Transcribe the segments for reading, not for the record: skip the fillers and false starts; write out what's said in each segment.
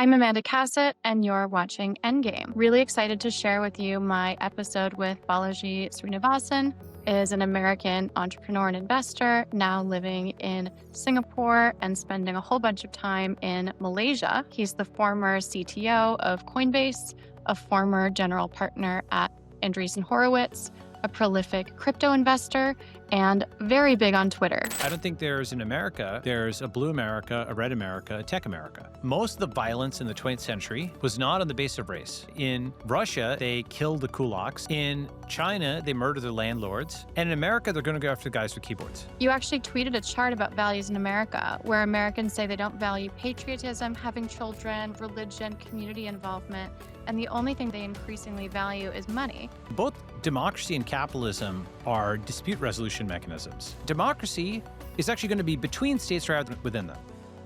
I'm Amanda Cassatt, and you're watching Endgame. Really excited to share with you my episode with Balaji Srinivasan, is an American entrepreneur and investor now living in Singapore and spending a whole bunch of time in Malaysia. He's the former CTO of Coinbase, a former general partner at Andreessen Horowitz, a prolific crypto investor, and very big on Twitter. I don't think there's an America. There's a blue America, a red America, a tech America. Most of the violence in the 20th century was not on the basis of race. In Russia, they killed the kulaks. In China, they murdered their landlords. And in America, they're going to go after the guys with keyboards. You actually tweeted a chart about values in America, where Americans say they don't value patriotism, having children, religion, community involvement, and the only thing they increasingly value is money. Both democracy and capitalism are dispute resolution mechanisms. Democracy is actually going to be between states rather than within them.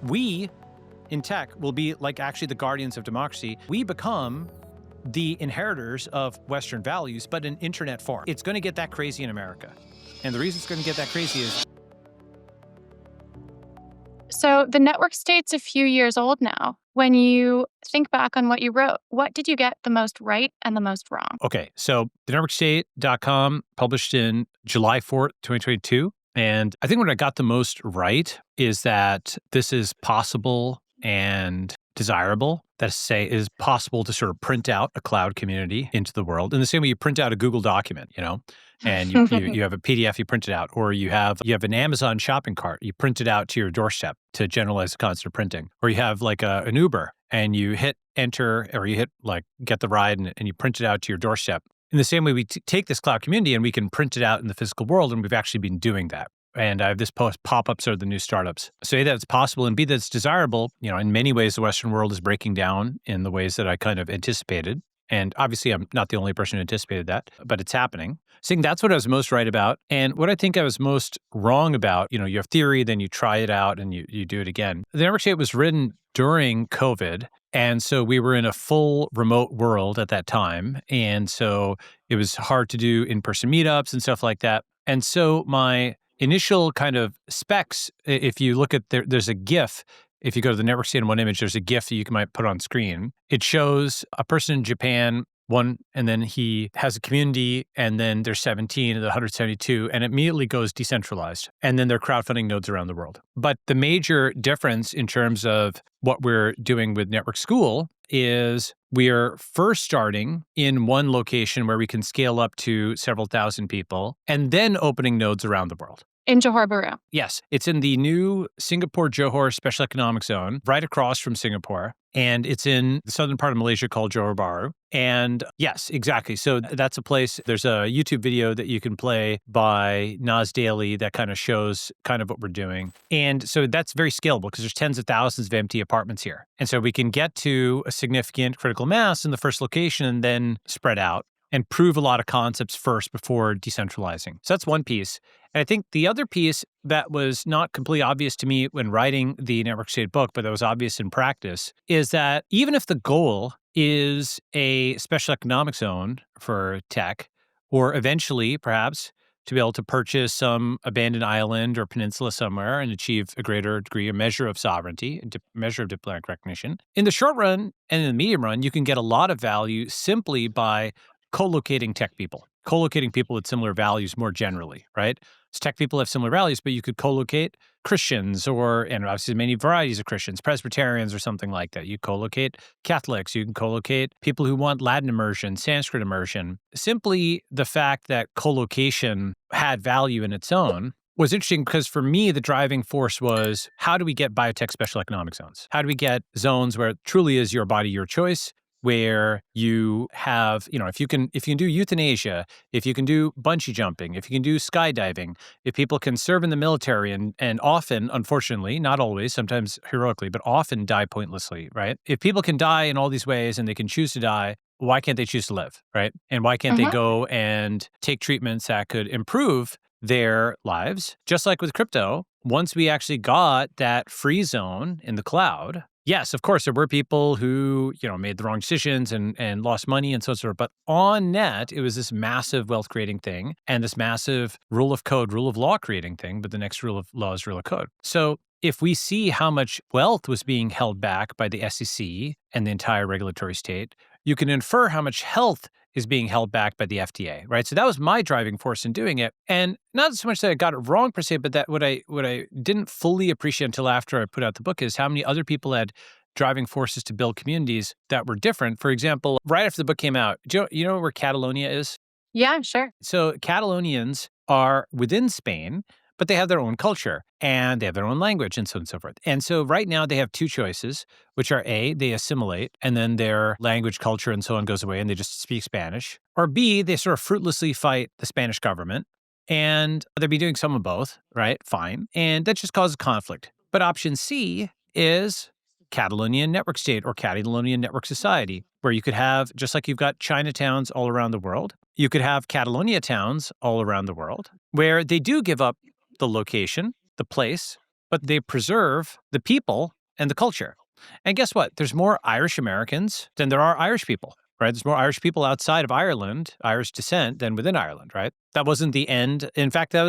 We, in tech, will be like actually the guardians of democracy. We become the inheritors of Western values, but in internet form. It's going to get that crazy in America. And the reason it's going to get that crazy is... So the network state's a few years old now. When you think back on what you wrote, what did you get the most right and the most wrong? Okay, so thenetworkstate.com published in July 4th, 2022. And I think what I got the most right is that this is possible and desirable. That is to say, it is possible to sort of print out a cloud community into the world in the same way you print out a Google document, and you have a PDF, you print it out, or you have an Amazon shopping cart, you print it out to your doorstep to generalize the concept of printing, or you have like an Uber and you hit enter or you hit like get the ride and you print it out to your doorstep. In the same way, we take this cloud community and we can print it out in the physical world, and we've actually been doing that. And I have this pop-ups are the new startups. So A, that it's possible, and B, that it's desirable. In many ways, the Western world is breaking down in the ways that I kind of anticipated. And obviously, I'm not the only person who anticipated that, but it's happening. So I think that's what I was most right about. And what I think I was most wrong about, you have theory, then you try it out and you do it again. The network state was written during COVID. And so we were in a full remote world at that time. And so it was hard to do in-person meetups and stuff like that. And so my initial kind of specs, if you look at there's a GIF. If you go to the network state in one image, there's a GIF that you might put on screen. It shows a person in Japan, and then he has a community, and then there's 17 and the 172, and it immediately goes decentralized. And then there are crowdfunding nodes around the world. But the major difference in terms of what we're doing with Network School is we are first starting in one location where we can scale up to several thousand people, and then opening nodes around the world. In Johor Bahru. Yes, it's in the new Singapore-Johor Special Economic Zone, right across from Singapore. And it's in the southern part of Malaysia called Johor Bahru. And yes, exactly. So that's a place, there's a YouTube video that you can play by Nas Daily that kind of shows kind of what we're doing. And so that's very scalable because there's tens of thousands of empty apartments here. And so we can get to a significant critical mass in the first location and then spread out and prove a lot of concepts first before decentralizing. So that's one piece. And I think the other piece that was not completely obvious to me when writing the Network State book, but that was obvious in practice, is that even if the goal is a special economic zone for tech, or eventually perhaps to be able to purchase some abandoned island or peninsula somewhere and achieve a greater degree, a measure of sovereignty, a measure of diplomatic recognition, in the short run and in the medium run, you can get a lot of value simply by co-locating tech people. Co-locating people with similar values more generally, right? So tech people have similar values, but you could co-locate Christians and obviously many varieties of Christians, Presbyterians or something like that. You co-locate Catholics, you can co-locate people who want Latin immersion, Sanskrit immersion. Simply the fact that co-location had value in its own was interesting because for me, the driving force was how do we get biotech special economic zones? How do we get zones where it truly is your body, your choice? Where you have, if you can do euthanasia, if you can do bungee jumping, if you can do skydiving, if people can serve in the military and often, unfortunately, not always, sometimes heroically, but often die pointlessly, right? If people can die in all these ways and they can choose to die, why can't they choose to live, right? And why can't they go and take treatments that could improve their lives? Just like with crypto, once we actually got that free zone in the cloud, yes, of course, there were people who, made the wrong decisions and lost money and so on. But on net, it was this massive wealth creating thing and this massive rule of law creating thing. But the next rule of law is rule of code. So if we see how much wealth was being held back by the SEC and the entire regulatory state, you can infer how much health is being held back by the FDA, right? So that was my driving force in doing it. And not so much that I got it wrong per se, but that what I didn't fully appreciate until after I put out the book is how many other people had driving forces to build communities that were different. For example, right after the book came out, you know where Catalonia is? Yeah, sure. So Catalonians are within Spain, but they have their own culture and they have their own language and so on and so forth. And so right now they have two choices, which are A, they assimilate and then their language, culture, and so on goes away and they just speak Spanish. Or B, they sort of fruitlessly fight the Spanish government and they'll be doing some of both, right? Fine. And that just causes conflict. But option C is Catalonian network state or Catalonian network society, where you could have, just like you've got Chinatowns all around the world, you could have Catalonia towns all around the world, where they do give up the location, the place, but they preserve the people and the culture. And guess what? There's more Irish Americans than there are Irish people, right? There's more Irish people outside of Ireland, Irish descent, than within Ireland, right? That wasn't the end. In fact, that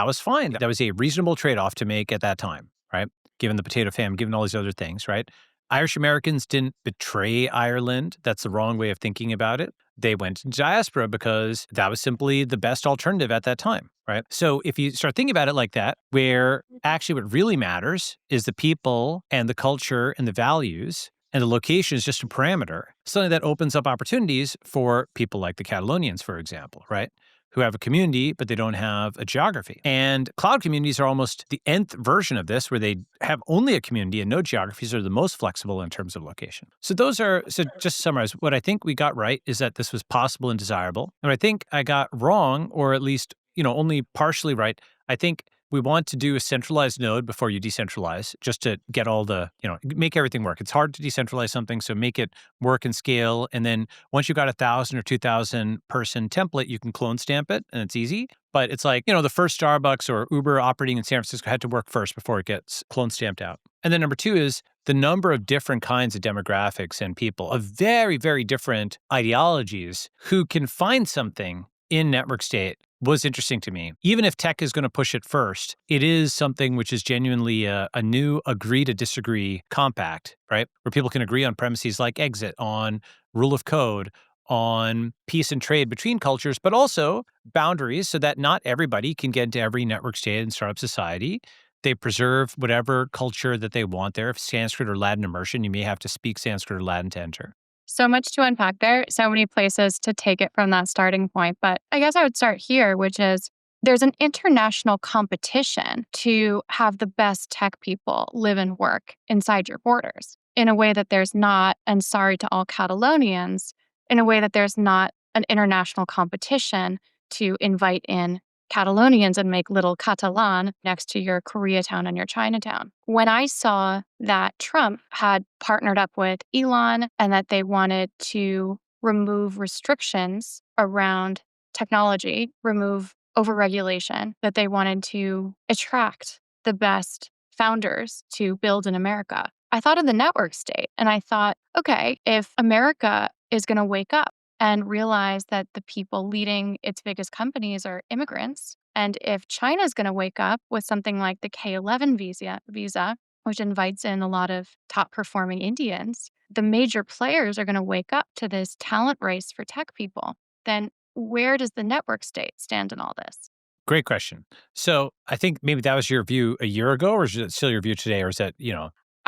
was fine. That was a reasonable trade-off to make at that time, right? Given the potato famine, given all these other things, right? Irish Americans didn't betray Ireland. That's the wrong way of thinking about it. They went into diaspora because that was simply the best alternative at that time, right? So if you start thinking about it like that, where actually what really matters is the people and the culture and the values, and the location is just a parameter, suddenly that opens up opportunities for people like the Catalonians, for example, right? Who have a community, but they don't have a geography. And cloud communities are almost the nth version of this, where they have only a community and no geographies are the most flexible in terms of location. So so just to summarize, what I think we got right is that this was possible and desirable. And what I think I got wrong, or at least, only partially right, I think we want to do a centralized node before you decentralize, just to get all the, make everything work. It's hard to decentralize something, so make it work and scale. And then once you've got 1,000 or 2,000 person template, you can clone stamp it and it's easy. But it's like, the first Starbucks or Uber operating in San Francisco had to work first before it gets clone stamped out. And then number two is the number of different kinds of demographics and people of very, very different ideologies who can find something in network state was interesting to me. Even if tech is going to push it first, it is something which is genuinely a new agree to disagree compact, right? Where people can agree on premises like exit, on rule of code, on peace and trade between cultures, but also boundaries so that not everybody can get into every network state and startup society. They preserve whatever culture that they want there. If Sanskrit or Latin immersion, you may have to speak Sanskrit or Latin to enter. So much to unpack there, so many places to take it from that starting point. But I guess I would start here, which is there's an international competition to have the best tech people live and work inside your borders in a way that there's not, and sorry to all Catalonians, in a way that there's not an international competition to invite in Catalonians and make little Catalan next to your Koreatown and your Chinatown. When I saw that Trump had partnered up with Elon and that they wanted to remove restrictions around technology, remove overregulation, that they wanted to attract the best founders to build in America, I thought of the network state and I thought, okay, if America is going to wake up and realize that the people leading its biggest companies are immigrants. And if China's going to wake up with something like the K-11 visa, which invites in a lot of top performing Indians, the major players are going to wake up to this talent race for tech people. Then where does the network state stand in all this? Great question. So I think maybe that was your view a year ago, or is it still your view today, or is that,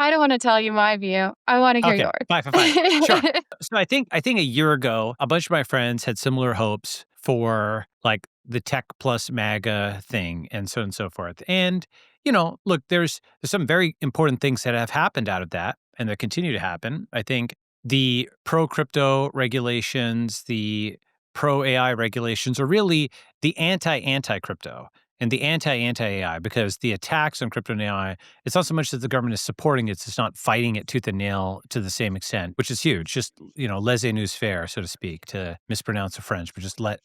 I don't want to tell you my view. I want to hear Okay, yours. fine. Sure. So I think a year ago, a bunch of my friends had similar hopes for like the tech plus MAGA thing and so on and so forth. And, look, there's some very important things that have happened out of that and that continue to happen. I think the pro-crypto regulations, the pro-AI regulations are really the anti-crypto and the anti-AI, because the attacks on crypto and AI, it's not so much that the government is supporting it, it's just not fighting it tooth and nail to the same extent, which is huge. Just, laissez-nous faire, so to speak, to mispronounce the French, but just let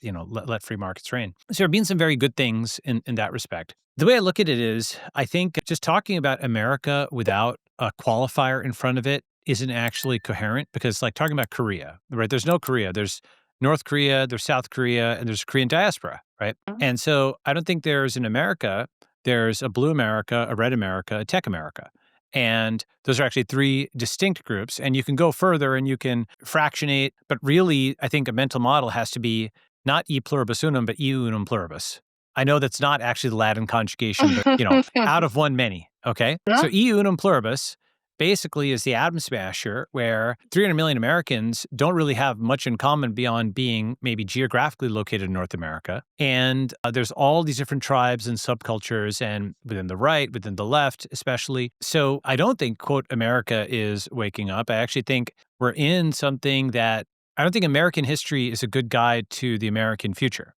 free markets reign. So there have been some very good things in that respect. The way I look at it is, I think just talking about America without a qualifier in front of it isn't actually coherent, because like talking about Korea, right? There's no Korea. There's North Korea, there's South Korea, and there's Korean diaspora, right? And so I don't think there's in America there's a blue America, a red America, a tech America. And those are actually three distinct groups. And you can go further and you can fractionate. But really, I think a mental model has to be not e pluribus unum, but e unum pluribus. I know that's not actually the Latin conjugation, but, out of one many. Okay. Yeah. So e unum pluribus basically is the atom smasher, where 300 million Americans don't really have much in common beyond being maybe geographically located in North America. And there's all these different tribes and subcultures, and within the right, within the left, especially. So I don't think, quote, America is waking up. I actually think we're in something that I don't think American history is a good guide to the American future.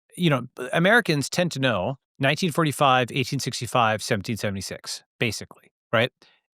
Americans tend to know 1945, 1865, 1776, basically, right?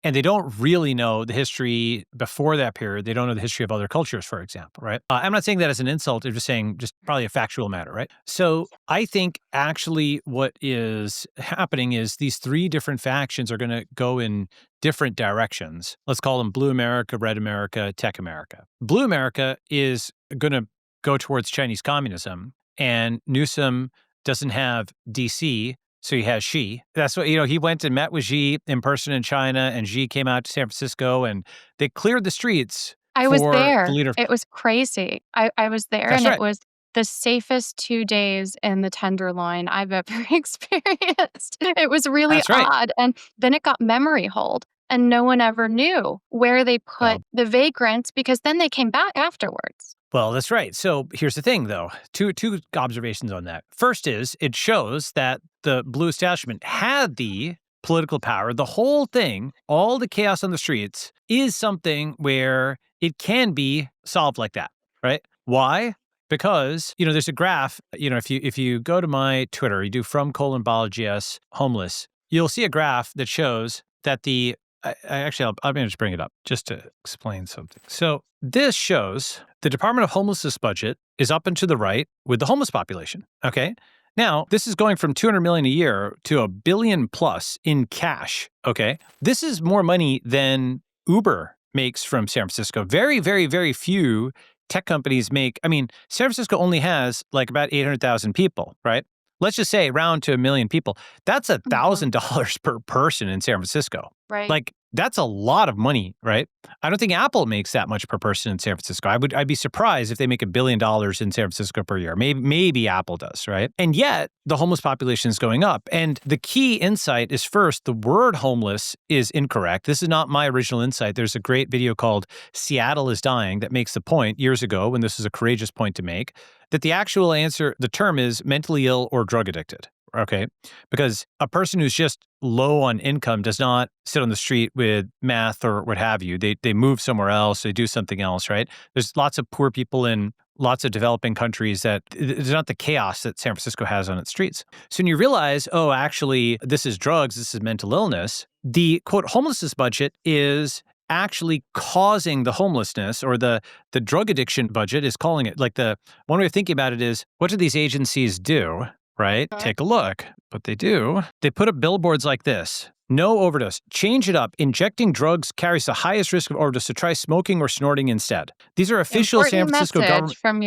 And they don't really know the history before that period. They don't know the history of other cultures, for example, right? I'm not saying that as an insult. I'm just saying just probably a factual matter, right? So I think actually what is happening is these three different factions are going to go in different directions. Let's call them Blue America, Red America, Tech America. Blue America is going to go towards Chinese communism, and Newsom doesn't have DC, so he has Xi. That's what, he went and met with Xi in person in China, and Xi came out to San Francisco, and they cleared the streets I was for the there. leader. It was crazy. I was there, That's and it right. was the safest 2 days in the Tenderloin I've ever experienced. It was really That's right. odd, and then it got memory hold, and no one ever knew where they put Well, the vagrants because then they came back afterwards. Well, that's right. So here's the thing, though. Two observations on that. First is it shows that the blue establishment had the political power. The whole thing, all the chaos on the streets, is something where it can be solved like that, right? Why? Because there's a graph. If you go to my Twitter, you do /Balaji S homeless, you'll see a graph that shows that I'm going to just bring it up just to explain something. So this shows the Department of Homelessness budget is up and to the right with the homeless population. Okay. Now, this is going from 200 million a year to $1 billion plus in cash. Okay. This is more money than Uber makes from San Francisco. Very, very, very few tech companies make. I mean, San Francisco only has like about 800,000 people, right? Let's just say round to 1 million people. That's $1,000 per person in San Francisco. Right. Like, that's a lot of money, right? I don't think Apple makes that much per person in San Francisco. I'd be surprised if they make $1 billion in San Francisco per year. Maybe Apple does, right? And yet the homeless population is going up. And the key insight is, first, the word homeless is incorrect. This is not my original insight. There's a great video called Seattle is Dying that makes the point years ago, when this is a courageous point to make, that the actual answer, the term is mentally ill or drug addicted. Okay. Because a person who's just low on income does not sit on the street with meth or what have you. They move somewhere else. They do something else, right? There's lots of poor people in lots of developing countries that there's not the chaos that San Francisco has on its streets. So when you realize, oh, actually, this is drugs, this is mental illness, the quote homelessness budget is actually causing the homelessness, or the drug addiction budget is calling it. Like, the one way of thinking about it is, what do these agencies do? Right? Take a look. What they do, they put up billboards like this. No overdose. Change it up. Injecting drugs carries the highest risk of overdose, so try smoking or snorting instead. These are official San Francisco government. From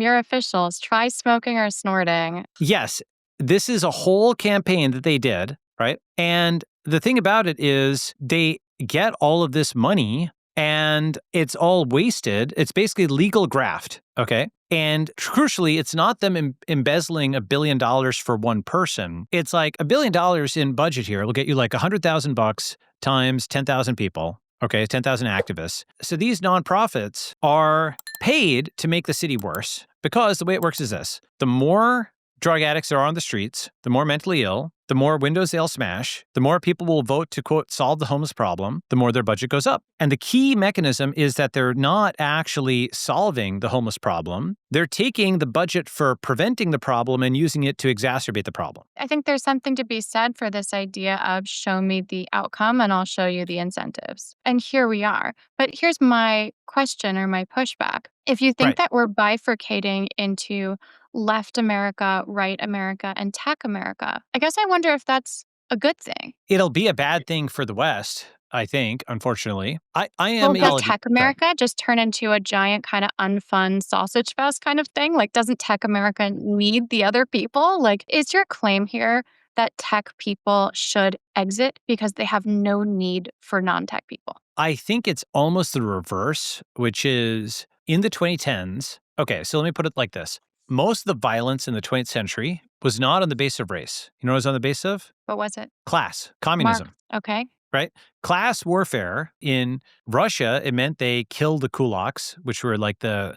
your officials. Try smoking or snorting. Yes. This is a whole campaign that they did, right? And the thing about it is they get all of this money and it's all wasted. It's basically legal graft, okay? And crucially, it's not them embezzling $1 billion for one person. It's like $1 billion in budget here will get you like $100,000 times 10,000 people. Okay, 10,000 activists. So these nonprofits are paid to make the city worse, because the way it works is this: the more drug addicts are on the streets, the more mentally ill, the more windows they'll smash, the more people will vote to, quote, solve the homeless problem, the more their budget goes up. And the key mechanism is that they're not actually solving the homeless problem. They're taking the budget for preventing the problem and using it to exacerbate the problem. I think there's something to be said for this idea of show me the outcome and I'll show you the incentives. And here we are. But here's my question or my pushback. If you think Right. that we're bifurcating into left America, right America, and tech America, I guess I wonder if that's a good thing. It'll be a bad thing for the West, I think, unfortunately. I Well, am... does tech America just turn into a giant kind of unfun sausage fest kind of thing? Like, doesn't tech America need the other people? Like, is your claim here that tech people should exit because they have no need for non-tech people? I think it's almost the reverse, which is in the 2010s. Okay, so let me put it like this. Most of the violence in the 20th century was not on the base of race. You know what it was on the base of? What was it? Class, Mark. communism, Okay. right? Class warfare in Russia, it meant they killed the kulaks, which were like the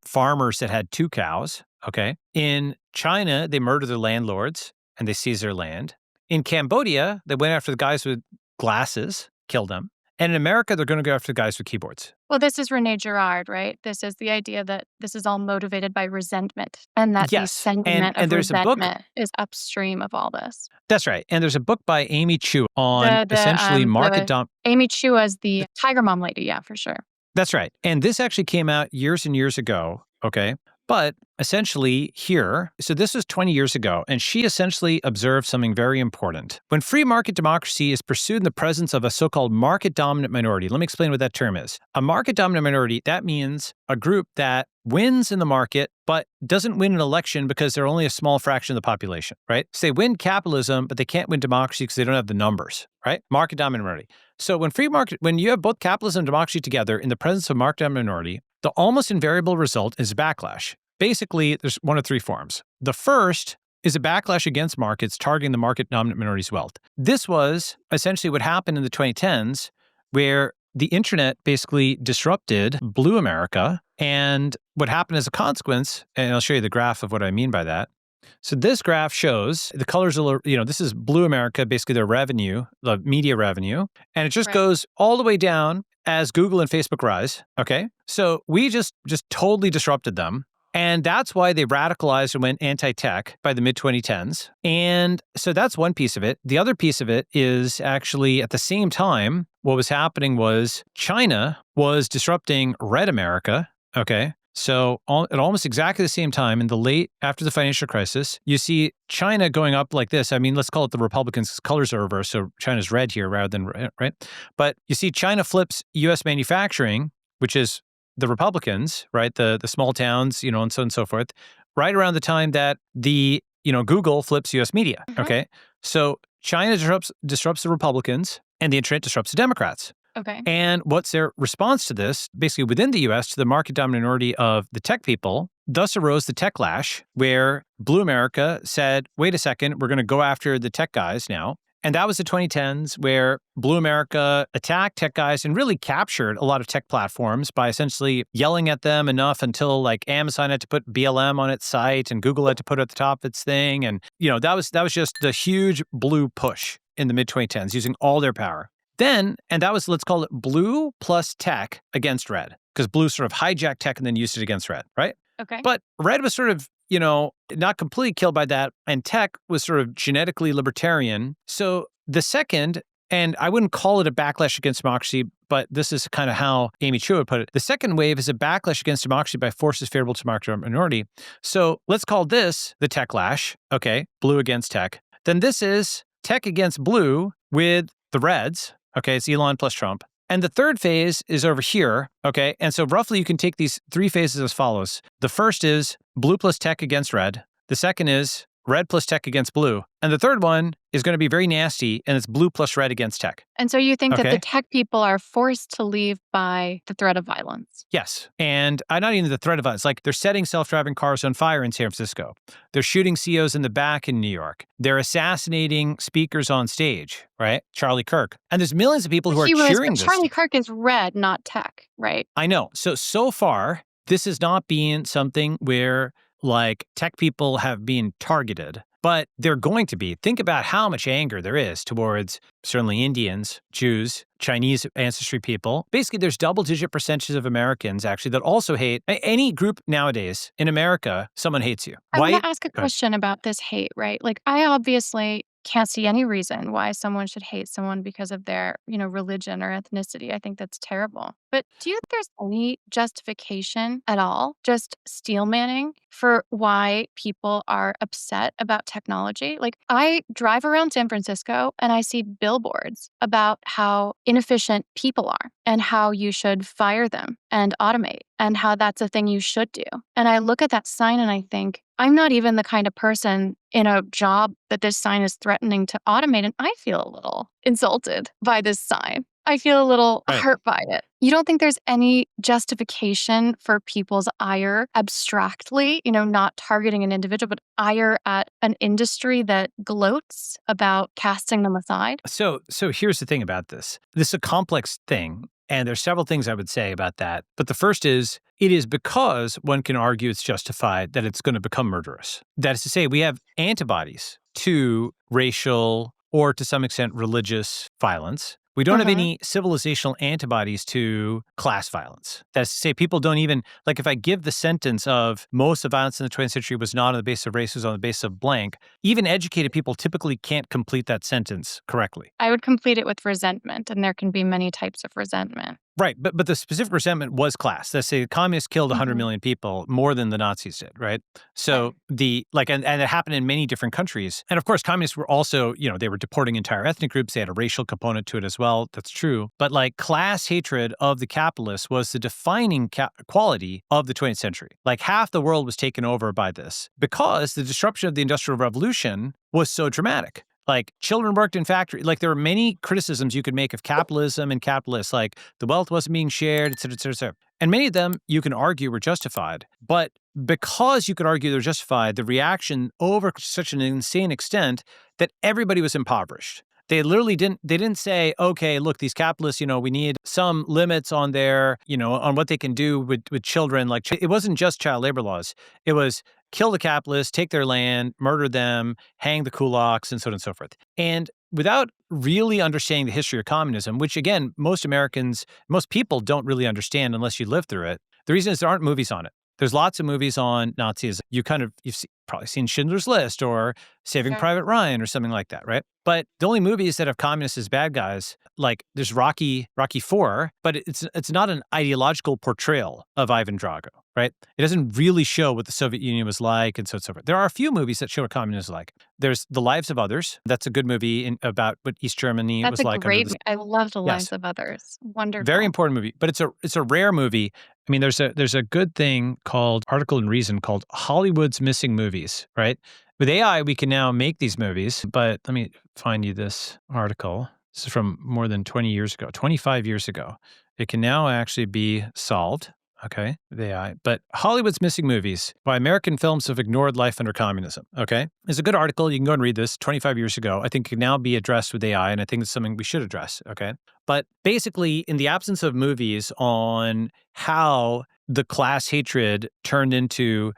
farmers that had 2 cows, okay? In China, they murdered their landlords and they seized their land. In Cambodia, they went after the guys with glasses, killed them. And in America, they're going to go after the guys with keyboards. Well, this is Rene Girard, right? This is the idea that this is all motivated by resentment and that the Yes. sentiment And of there's a book. resentment is upstream of all this. That's right. And there's a book by Amy Chu on essentially market The Amy Chu as the Tiger Mom lady, yeah, for sure. That's right. And this actually came out years and years ago. Okay. But essentially here, so this was 20 years ago, and she essentially observed something very important. When free market democracy is pursued in the presence of a so-called market dominant minority, let me explain what that term is. A market dominant minority, that means a group that wins in the market, but doesn't win an election because they're only a small fraction of the population, right? So they win capitalism, but they can't win democracy because they don't have the numbers, right? Market dominant minority. So when you have both capitalism and democracy together in the presence of market dominant minority, the almost invariable result is backlash. Basically, there's one of 3 forms. The first is a backlash against markets targeting the market dominant minority's wealth. This was essentially what happened in the 2010s, where the internet basically disrupted Blue America. And what happened as a consequence, and I'll show you the graph of what I mean by that. So this graph shows the colors, this is Blue America, basically their revenue, the media revenue, and it just goes all the way down as Google and Facebook rise. Okay. So we just totally disrupted them. And that's why they radicalized and went anti-tech by the mid-2010s. And so that's one piece of it. The other piece of it is actually at the same time, what was happening was China was disrupting Red America. Okay. So at almost exactly the same time, in the late after the financial crisis, you see China going up like this. I mean, let's call it the Republicans' colors are reversed. So China's red here rather than red, right? But you see China flips U.S. manufacturing, which is the Republicans, right? The small towns, and so on and so forth, right around the time that the, Google flips U.S. media. Mhm. Okay. So China disrupts the Republicans and the internet disrupts the Democrats. Okay. And what's their response to this? Basically, within the U.S., to the market dominant minority of the tech people, thus arose the techlash, where Blue America said, wait a second, we're going to go after the tech guys now. And that was the 2010s, where Blue America attacked tech guys and really captured a lot of tech platforms by essentially yelling at them enough until like Amazon had to put BLM on its site and Google had to put it at the top of its thing. And, that was just the huge blue push in the mid-2010s, using all their power. Then, and that was, let's call it blue plus tech against red, because blue sort of hijacked tech and then used it against red, right? Okay. But red was sort of, not completely killed by that, and tech was sort of genetically libertarian. So the second, and I wouldn't call it a backlash against democracy, but this is kind of how Amy Chu would put it. The second wave is a backlash against democracy by forces favorable to market minority. So let's call this the techlash, okay, blue against tech. Then this is tech against blue with the reds. Okay, it's Elon plus Trump. And the third phase is over here, okay? And so roughly you can take these 3 phases as follows. The first is blue plus tech against red. The second is red plus tech against blue. And the third one is going to be very nasty, and it's blue plus red against tech. And so you think that Okay. the tech people are forced to leave by the threat of violence? Yes. And not even the threat of violence. Like they're setting self-driving cars on fire in San Francisco. They're shooting CEOs in the back in New York. They're assassinating speakers on stage, right? Charlie Kirk. And there's millions of people who are cheering this. Charlie Kirk is red, not tech, right? I know. So far, this has not been something where like tech people have been targeted, but they're going to be. Think about how much anger there is towards certainly Indians, Jews, Chinese ancestry people. Basically, there's double-digit percentages of Americans actually that also hate any group nowadays in America. Someone hates you. I want to ask a question about this hate, right? Like, I obviously can't see any reason why someone should hate someone because of their, religion or ethnicity. I think that's terrible. But do you think there's any justification at all, just steel manning, for why people are upset about technology? Like, I drive around San Francisco and I see billboards about how inefficient people are and how you should fire them and automate and how that's a thing you should do. And I look at that sign and I think, I'm not even the kind of person in a job that this sign is threatening to automate, and I feel a little insulted by this sign. I feel a little Right. hurt by it. You don't think there's any justification for people's ire abstractly, not targeting an individual, but ire at an industry that gloats about casting them aside? So here's the thing about this. This is a complex thing, and there's several things I would say about that. But the first is, it is because one can argue it's justified that it's going to become murderous. That is to say, we have antibodies to racial or to some extent religious violence. We don't have any civilizational antibodies to class violence. That's to say, people don't even, like if I give the sentence of most of violence in the 20th century was not on the basis of race, it was on the basis of blank, even educated people typically can't complete that sentence correctly. I would complete it with resentment, and there can be many types of resentment. Right, but the specific resentment was class. Let's say the communists killed 100 million people, more than the Nazis did, right? So and it happened in many different countries. And of course, communists were also, they were deporting entire ethnic groups. They had a racial component to it as well. That's true. But like class hatred of the capitalists was the defining quality of the 20th century. Like half the world was taken over by this because the disruption of the Industrial Revolution was so dramatic. Like children worked in factories. Like there were many criticisms you could make of capitalism and capitalists, like the wealth wasn't being shared, et cetera, et cetera, et cetera. And many of them you can argue were justified. But because you could argue they're justified, the reaction over such an insane extent that everybody was impoverished. They literally didn't say, okay, look, these capitalists, we need some limits on their, on what they can do with children. Like it wasn't just child labor laws. It was kill the capitalists, take their land, murder them, hang the kulaks, and so on and so forth. And without really understanding the history of communism, which again, most people don't really understand unless you live through it. The reason is there aren't movies on it. There's lots of movies on Nazism. Probably seen Schindler's List or Saving Private Ryan or something like that, right? But the only movies that have communists as bad guys, like there's Rocky IV, but it's not an ideological portrayal of Ivan Drago, right? It doesn't really show what the Soviet Union was like and so on and so forth. There are a few movies that show what communism is like. There's The Lives of Others. That's a good movie about what East Germany was like. That's a great movie. I love The Lives of Others. Wonderful. Very important movie, but it's a rare movie. I mean, there's a good thing called Article and Reason called Hollywood's Missing Movies, right? With AI, we can now make these movies, but let me find you this article. This is from more than 20 years ago, 25 years ago. It can now actually be solved, okay, with AI. But Hollywood's Missing Movies, Why American Films Have Ignored Life Under Communism, okay? It's a good article. You can go and read this 25 years ago. I think it can now be addressed with AI, and I think it's something we should address, okay? But basically, in the absence of movies on how the class hatred turned into,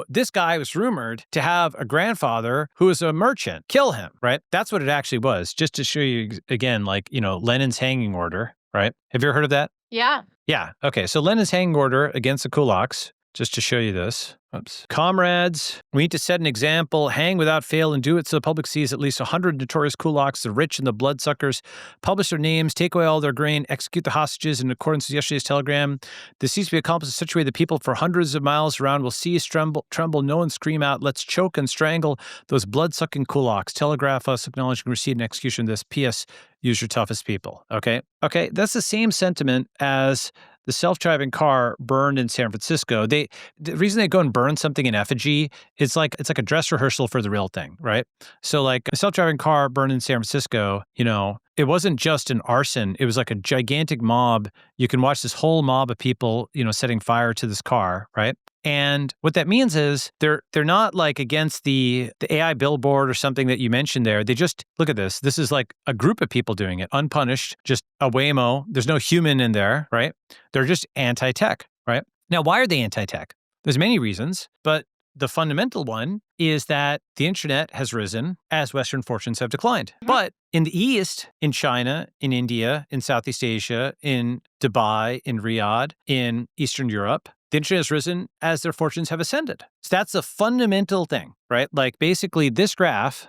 this guy was rumored to have a grandfather who was a merchant. Kill him, right? That's what it actually was. Just to show you again, Lenin's hanging order, right? Have you ever heard of that? Yeah. Yeah. Okay. So Lenin's hanging order against the kulaks, just to show you this. Oops. Comrades, we need to set an example, hang without fail, and do it so the public sees at least 100 notorious kulaks, the rich and the bloodsuckers, publish their names, take away all their grain, execute the hostages in accordance with yesterday's telegram. This needs to be accomplished in such a way that people for hundreds of miles around will seize, tremble, no one scream out, let's choke and strangle those blood-sucking kulaks. Telegraph us acknowledging receipt and execution of this. P.S. Use your toughest people. Okay? Okay, that's the same sentiment as the self-driving car burned in San Francisco. The reason they go and burn something in effigy, it's like a dress rehearsal for the real thing, right? So like a self-driving car burned in San Francisco, it wasn't just an arson. It was like a gigantic mob. You can watch this whole mob of people, setting fire to this car, right? And what that means is they're not like against the AI billboard or something that you mentioned there. They just, look at this. This is like a group of people doing it, unpunished, just a Waymo. There's no human in there, right? They're just anti-tech, right? Now, why are they anti-tech? There's many reasons, but the fundamental one is that the internet has risen as Western fortunes have declined. But in the East, in China, in India, in Southeast Asia, in Dubai, in Riyadh, in Eastern Europe, the internet has risen as their fortunes have ascended. So that's the fundamental thing, right? Like basically this graph,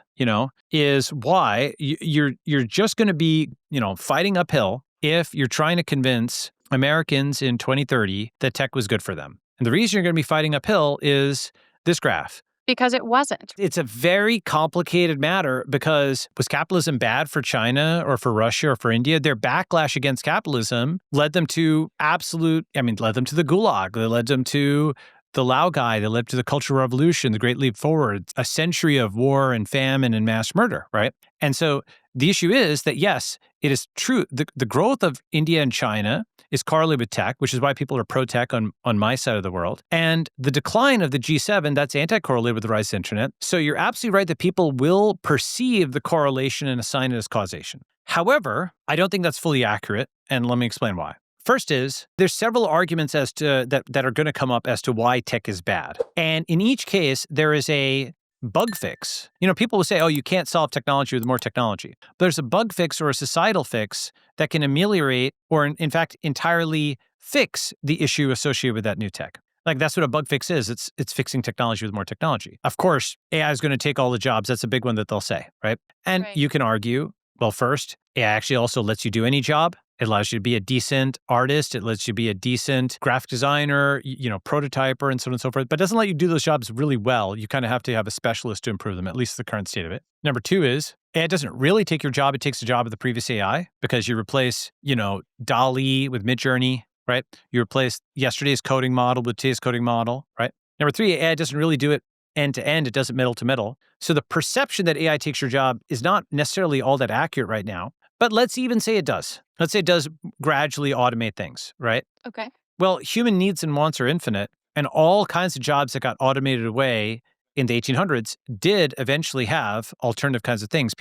is why you're just going to be, fighting uphill if you're trying to convince Americans in 2030 that tech was good for them. And the reason you're going to be fighting uphill is this graph. Because it wasn't. It's a very complicated matter because was capitalism bad for China or for Russia or for India? Their backlash against capitalism led them to led them to the Gulag. They led them to the Laogai that led to the Cultural Revolution, the Great Leap Forward, a century of war and famine and mass murder, right? And so the issue is that, yes, it is true. The growth of India and China is correlated with tech, which is why people are pro-tech on my side of the world. And the decline of the G7, that's anti-correlated with the rise of the internet. So you're absolutely right that people will perceive the correlation and assign it as causation. However, I don't think that's fully accurate, and let me explain why. First is, there's several arguments as to that are going to come up as to why tech is bad. And in each case, there is a bug fix. People will say, oh, you can't solve technology with more technology. But there's a bug fix or a societal fix that can ameliorate or, in fact, entirely fix the issue associated with that new tech. Like, that's what a bug fix is. It's fixing technology with more technology. Of course, AI is going to take all the jobs. That's a big one that they'll say, right? And you can argue, well, first, AI actually also lets you do any job. It allows you to be a decent artist. It lets you be a decent graphic designer, prototyper, and so on and so forth. But it doesn't let you do those jobs really well. You kind of have to have a specialist to improve them, at least the current state of it. Number two is, AI doesn't really take your job. It takes the job of the previous AI because you replace, DALL-E with Midjourney, right? You replace yesterday's coding model with today's coding model, right? Number three, AI doesn't really do it end to end. It does it middle to middle. So the perception that AI takes your job is not necessarily all that accurate right now. But let's even say it does. Let's say it does gradually automate things, right? Okay. Well, human needs and wants are infinite, and all kinds of jobs that got automated away in the 1800s did eventually have alternative kinds of things.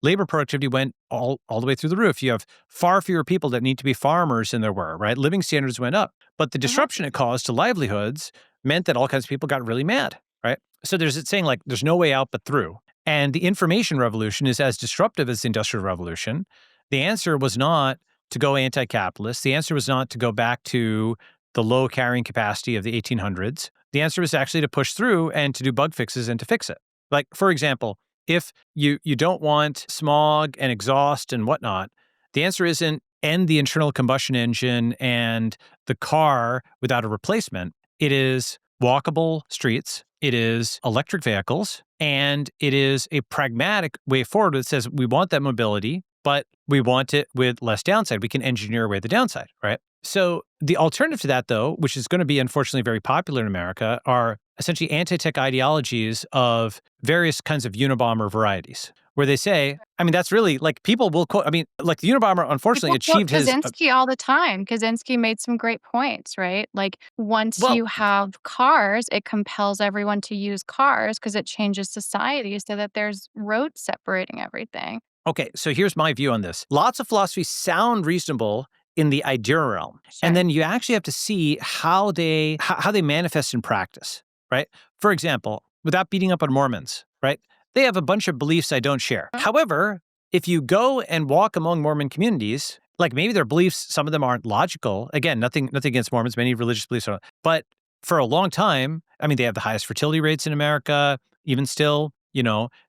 Labor productivity went all the way through the roof. You have far fewer people that need to be farmers than there were, right? Living standards went up. But the disruption it caused to livelihoods meant that all kinds of people got really mad, right? So there's it saying, like, there's no way out but through. And the information revolution is as disruptive as the Industrial Revolution. The answer was not to go anti-capitalist. The answer was not to go back to the low carrying capacity of the 1800s. The answer was actually to push through and to do bug fixes and to fix it. Like, for example, if you don't want smog and exhaust and whatnot, the answer isn't end the internal combustion engine and the car without a replacement. It is walkable streets. It is electric vehicles, and it is a pragmatic way forward that says we want that mobility, but we want it with less downside. We can engineer away the downside, right? So the alternative to that, though, which is going to be unfortunately very popular in America, are essentially anti-tech ideologies of various kinds of Unabomber varieties, where they say, that's really, like, people will quote, like, the Unabomber unfortunately People quote achieved his... Kaczynski all the time. Kaczynski made some great points, right? Like, once Well, you have cars, it compels everyone to use cars because it changes society so that there's roads separating everything. okay, so here's my view on this. Lots of philosophies sound reasonable in the idea realm. Sure. And then you actually have to see how they manifest in practice, right? For example, without beating up on Mormons, right? They have a bunch of beliefs I don't share. However, if you go and walk among Mormon communities, like, maybe their beliefs, some of them aren't logical. Again, nothing against Mormons, many religious beliefs are, but for a long time, they have the highest fertility rates in America, even still,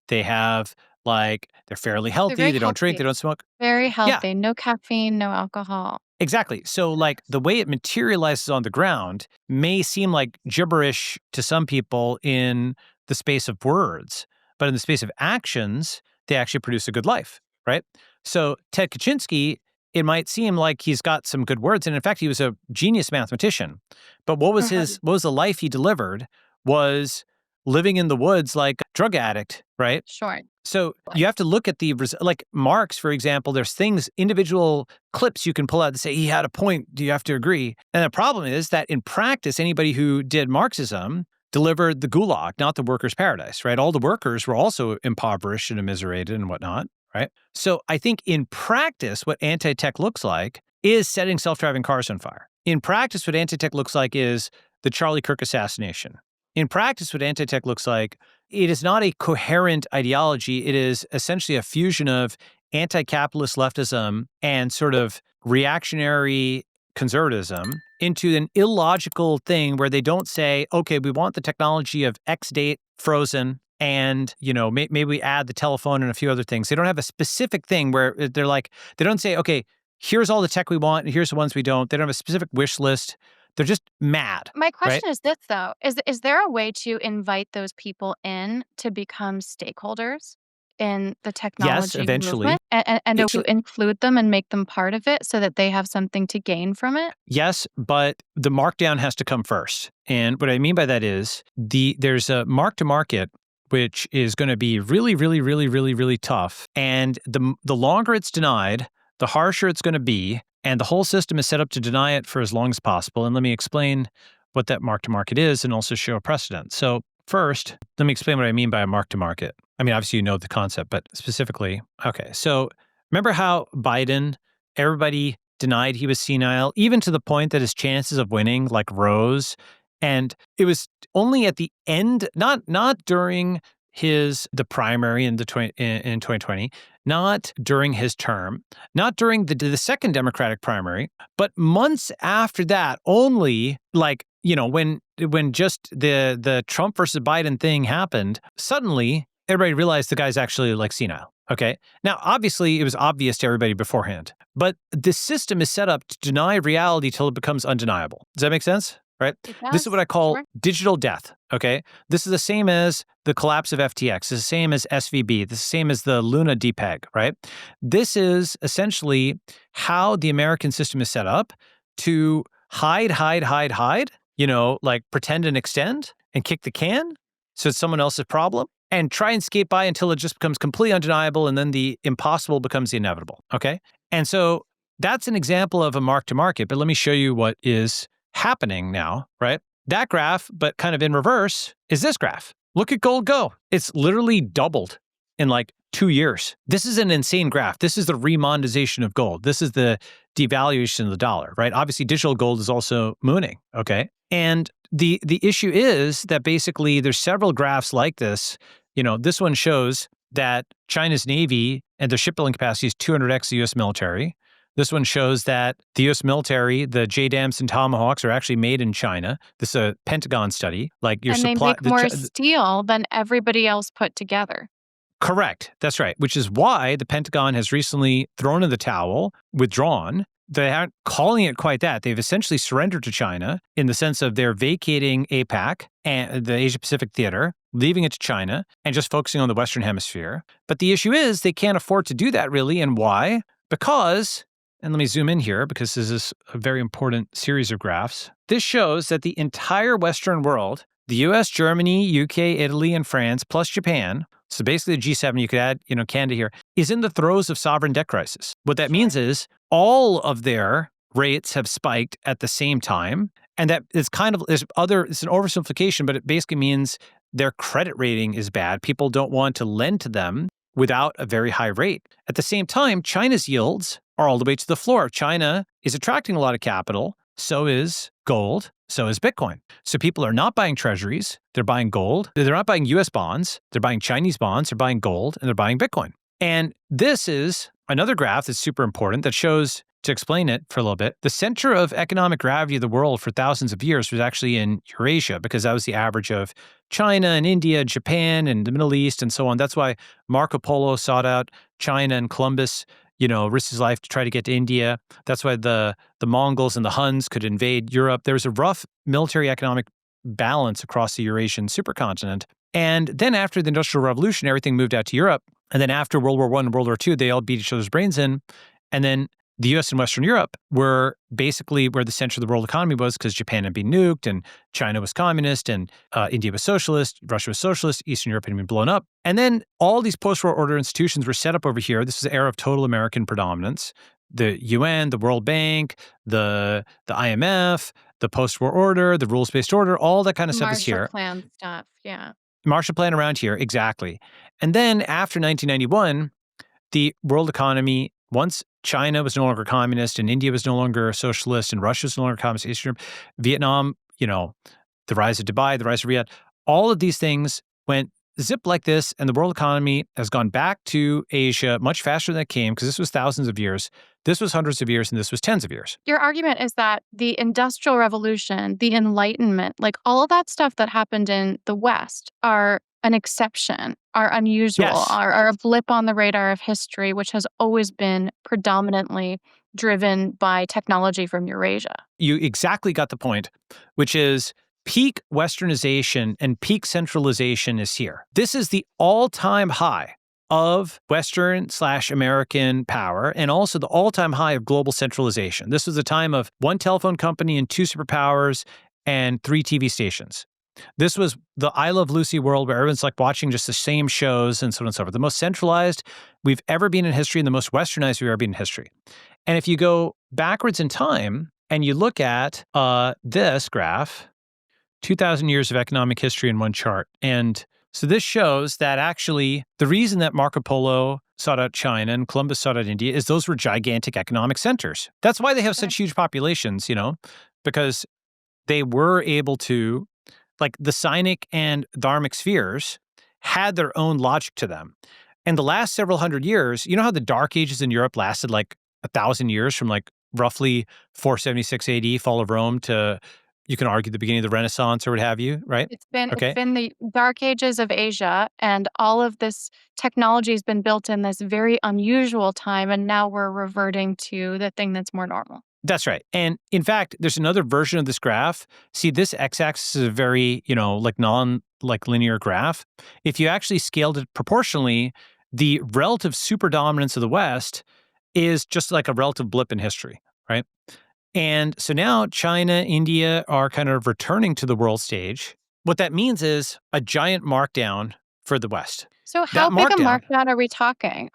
they have, like, they're fairly healthy, very they don't drink, they healthy. don't smoke. Very Yeah, healthy. No caffeine, no alcohol. exactly. So, like, the way it materializes on the ground may seem like gibberish to some people in the space of words, but in the space of actions, they actually produce a good life, right? So Ted Kaczynski, it might seem like he's got some good words, and in fact, he was a genius mathematician. But what was the life he delivered was living in the woods like a drug addict, right? Sure. So you have to look at like Marx, for example, there's individual clips you can pull out to say he had a point. Do you have to agree? And the problem is that in practice, anybody who did Marxism delivered the gulag, not the workers' paradise, right? All the workers were also impoverished and immiserated and whatnot, right? So I think in practice, what anti-tech looks like is setting self-driving cars on fire. In practice, what anti-tech looks like is the Charlie Kirk assassination. In practice, what anti-tech looks like, it is not a coherent ideology. It is essentially a fusion of anti-capitalist leftism and sort of reactionary conservatism into an illogical thing where they don't say, okay, we want the technology of X date frozen and, maybe we add the telephone and a few other things. They don't have a specific thing where they're like, they don't say, okay, here's all the tech we want and here's the ones we don't. They don't have a specific wish list. They're just mad. My Right? question is this, though. Is there a way to invite those people in to become stakeholders? in the Yes, technology eventually. movement and to Actually, include them and make them part of it so that they have something to gain from it? yes, but the markdown has to come first. And what I mean by that is there's a mark to market which is going to be really, really, really, really, really tough. And the longer it's denied, the harsher it's going to be. And the whole system is set up to deny it for as long as possible. And let me explain what that mark to market is and also show a precedent. So first, let me explain what I mean by a mark to market. I mean, obviously you know the concept, but specifically, okay. So remember how Biden, everybody denied he was senile, even to the point that his chances of winning like rose. And it was only at the end, not during the primary in 2020, not during his term, not during the second Democratic primary, but months after that, only like, when just the Trump versus Biden thing happened, suddenly everybody realized the guy's actually like senile. Okay. Now, obviously, it was obvious to everybody beforehand, but the system is set up to deny reality till it becomes undeniable. Does that make sense? Right? It This is what does. I call Sure. digital death. Okay. This is the same as the collapse of FTX. This is the same as SVB. This is the same as the Luna DPEG, right? This is essentially how the American system is set up to hide, like pretend and extend and kick the can. So it's someone else's problem and try and skate by until it just becomes completely undeniable. And then the impossible becomes the inevitable. Okay. And so that's an example of a mark to market. But let me show you what is happening now, right? That graph, but kind of in reverse, is this graph. Look at gold go. It's literally doubled in like 2 years. This is an insane graph. This is the remonetization of gold. This is the devaluation of the dollar, right? Obviously, digital gold is also mooning, okay? And the issue is that basically there's several graphs like this. This one shows that China's Navy and their shipbuilding capacity is 200x the U.S. military. This one shows that the U.S. military, the JDAMs and Tomahawks, are actually made in China. This is a Pentagon study. Like your And they supply, make more steel than everybody else put together. correct. That's right. Which is why the Pentagon has recently thrown in the towel, withdrawn. They aren't calling it quite that. They've essentially surrendered to China in the sense of they're vacating APAC and the Asia Pacific Theater, leaving it to China and just focusing on the Western Hemisphere. But the issue is they can't afford to do that really. And why? Because, and let me zoom in here because this is a very important series of graphs. This shows that the entire Western world, the US, Germany, UK, Italy, and France, plus Japan, so basically the G7, you could add, Canada here, is in the throes of sovereign debt crisis. What that means is all of their rates have spiked at the same time. And that is it's an oversimplification, but it basically means their credit rating is bad. People don't want to lend to them without a very high rate. At the same time, China's yields are all the way to the floor. China is attracting a lot of capital. So is gold. So is Bitcoin. So people are not buying treasuries. They're buying gold. They're not buying US bonds. They're buying Chinese bonds. They're buying gold and they're buying Bitcoin. And this is another graph that's super important that shows, to explain it for a little bit, the center of economic gravity of the world for thousands of years was actually in Eurasia because that was the average of China and India, Japan and the Middle East and so on. That's why Marco Polo sought out China and Columbus, risked his life to try to get to India. That's why the Mongols and the Huns could invade Europe. There was a rough military economic balance across the Eurasian supercontinent. And then after the Industrial Revolution, everything moved out to Europe. And then after World War I and World War II, they all beat each other's brains in. And then the US and Western Europe were basically where the center of the world economy was because Japan had been nuked and China was communist and India was socialist, Russia was socialist, Eastern Europe had been blown up. And then all these post-war order institutions were set up over here. This is the era of total American predominance. The UN, the World Bank, the IMF, the post-war order, the rules-based order, all that kind of stuff is here. Marshall Plan stuff, yeah. Marshall Plan around here, exactly. And then after 1991, the world economy, once China was no longer communist and India was no longer socialist and Russia was no longer communist, Eastern Europe, Vietnam, the rise of Dubai, the rise of Riyadh, all of these things went zip like this, and the world economy has gone back to Asia much faster than it came because this was thousands of years, this was hundreds of years, and this was tens of years. Your argument is that the Industrial Revolution, the Enlightenment, like all of that stuff that happened in the West are an exception, are unusual, Yes. are a blip on the radar of history, which has always been predominantly driven by technology from Eurasia. You exactly got the point, which is peak Westernization and peak centralization is here. This is the all-time high of Western/American power and also the all-time high of global centralization. This was a time of one telephone company and two superpowers and three TV stations. This was the I Love Lucy world where everyone's like watching just the same shows and so on and so forth. The most centralized we've ever been in history and the most westernized we've ever been in history. And if you go backwards in time and you look at this graph, 2,000 years of economic history in one chart. And so this shows that actually the reason that Marco Polo sought out China and Columbus sought out India is those were gigantic economic centers. That's why they have such huge populations, because they were able to, like the Sinic and Dharmic spheres had their own logic to them. And the last several hundred years, you know how the Dark Ages in Europe lasted like 1,000 years from like roughly 476 AD, fall of Rome, to, you can argue, the beginning of the Renaissance or what have you, right? It's been the Dark Ages of Asia, and all of this technology has been built in this very unusual time, and now we're reverting to the thing that's more normal. That's right. And in fact, there's another version of this graph. See, this x-axis is a very, linear graph. If you actually scaled it proportionally, the relative superdominance of the West is just like a relative blip in history, right? And so now China, India are kind of returning to the world stage. What that means is a giant markdown for the West. So how big a markdown are we talking?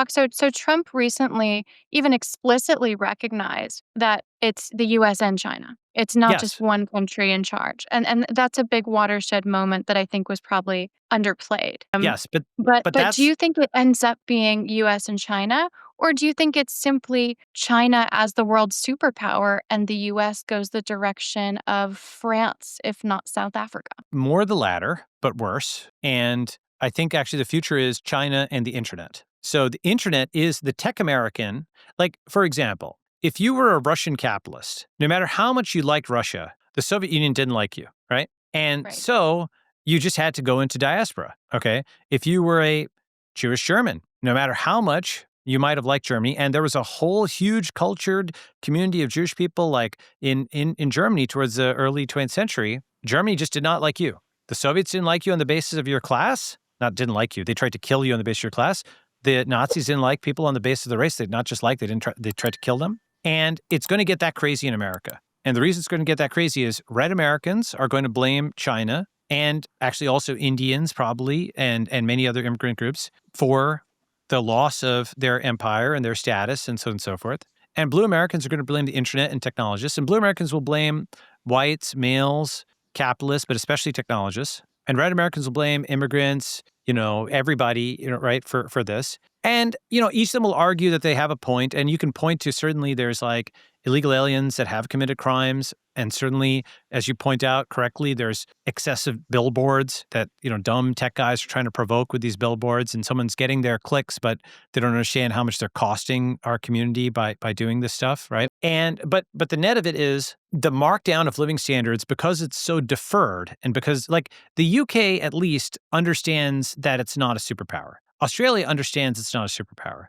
So Trump recently even explicitly recognized that it's the US and China. It's not just one country in charge. And that's a big watershed moment that I think was probably underplayed. Yes, but do you think it ends up being US and China? Or do you think it's simply China as the world superpower and the US goes the direction of France, if not South Africa? More the latter, but worse. And I think actually the future is China and the internet. So the internet is the tech American. Like, for example, if you were a Russian capitalist, no matter how much you liked Russia, the Soviet Union didn't like you, right? And so you just had to go into diaspora, okay? If you were a Jewish German, no matter how much you might have liked Germany, and there was a whole huge cultured community of Jewish people like in Germany towards the early 20th century, Germany just did not like you. The Soviets didn't like you on the basis of your class. Not didn't like you. They tried to kill you on the basis of your class. The Nazis didn't like people on the basis of the race. They not just like, they tried to kill them. And it's going to get that crazy in America. And the reason it's going to get that crazy is red Americans are going to blame China and actually also Indians probably and many other immigrant groups for the loss of their empire and their status and so on and so forth. And blue Americans are going to blame the internet and technologists. And blue Americans will blame whites, males, capitalists, but especially technologists. And red Americans will blame immigrants, everybody, right, for this. And, each of them will argue that they have a point. And you can point to, certainly there's like illegal aliens that have committed crimes. And certainly, as you point out correctly, there's excessive billboards that, dumb tech guys are trying to provoke with these billboards. And someone's getting their clicks, but they don't understand how much they're costing our community by doing this stuff, right? And but the net of it is the markdown of living standards, because it's so deferred and because like the UK at least understands that it's not a superpower. Australia understands it's not a superpower.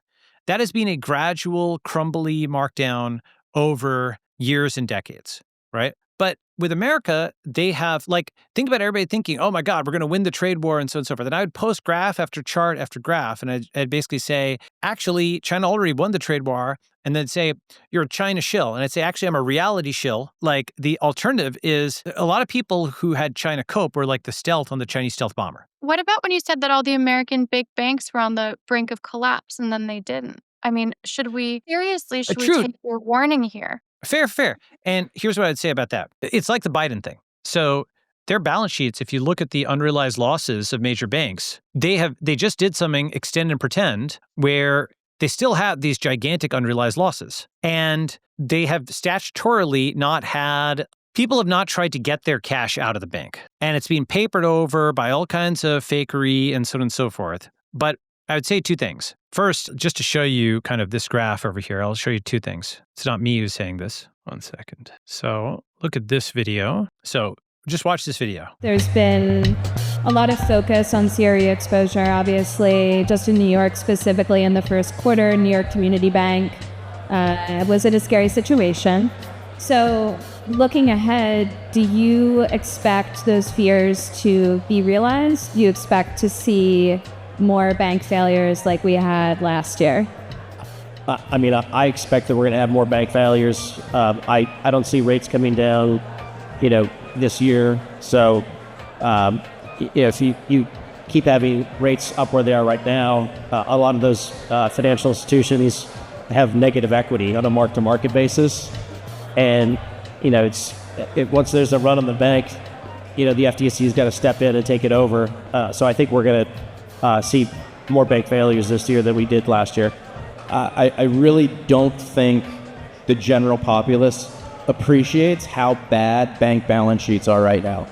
That has been a gradual, crumbly markdown over years and decades, right? But with America, they have think about everybody thinking, oh my God, we're going to win the trade war and so on and so forth. And I would post graph after chart after graph. And I'd basically say, actually, China already won the trade war. And then say, you're a China shill. And I'd say, actually, I'm a reality shill. Like the alternative is a lot of people who had China cope were like the stealth on the Chinese stealth bomber. What about when you said that all the American big banks were on the brink of collapse and then they didn't? I mean, should we take your warning here? Fair. And here's what I'd say about that. It's like the Biden thing. So their balance sheets, if you look at the unrealized losses of major banks, they just did something extend and pretend where they still have these gigantic unrealized losses. And they have statutorily people have not tried to get their cash out of the bank. And it's being papered over by all kinds of fakery and so on and so forth. But I would say two things. First, just to show you kind of this graph over here, I'll show you two things. It's not me who's saying this. 1 second. So look at this video. So just watch this video. There's been a lot of focus on CRE exposure, obviously, just in New York specifically in the first quarter. New York Community Bank was in a scary situation. So looking ahead, do you expect those fears to be realized? Do you expect to see more bank failures like we had last year? I expect that we're going to have more bank failures. I don't see rates coming down, this year. So if you keep having rates up where they are right now, a lot of those financial institutions have negative equity on a mark-to-market basis. And, once there's a run on the bank, the FDIC's got to step in and take it over. So I think we're going to see more bank failures this year than we did last year. I really don't think the general populace appreciates how bad bank balance sheets are right now.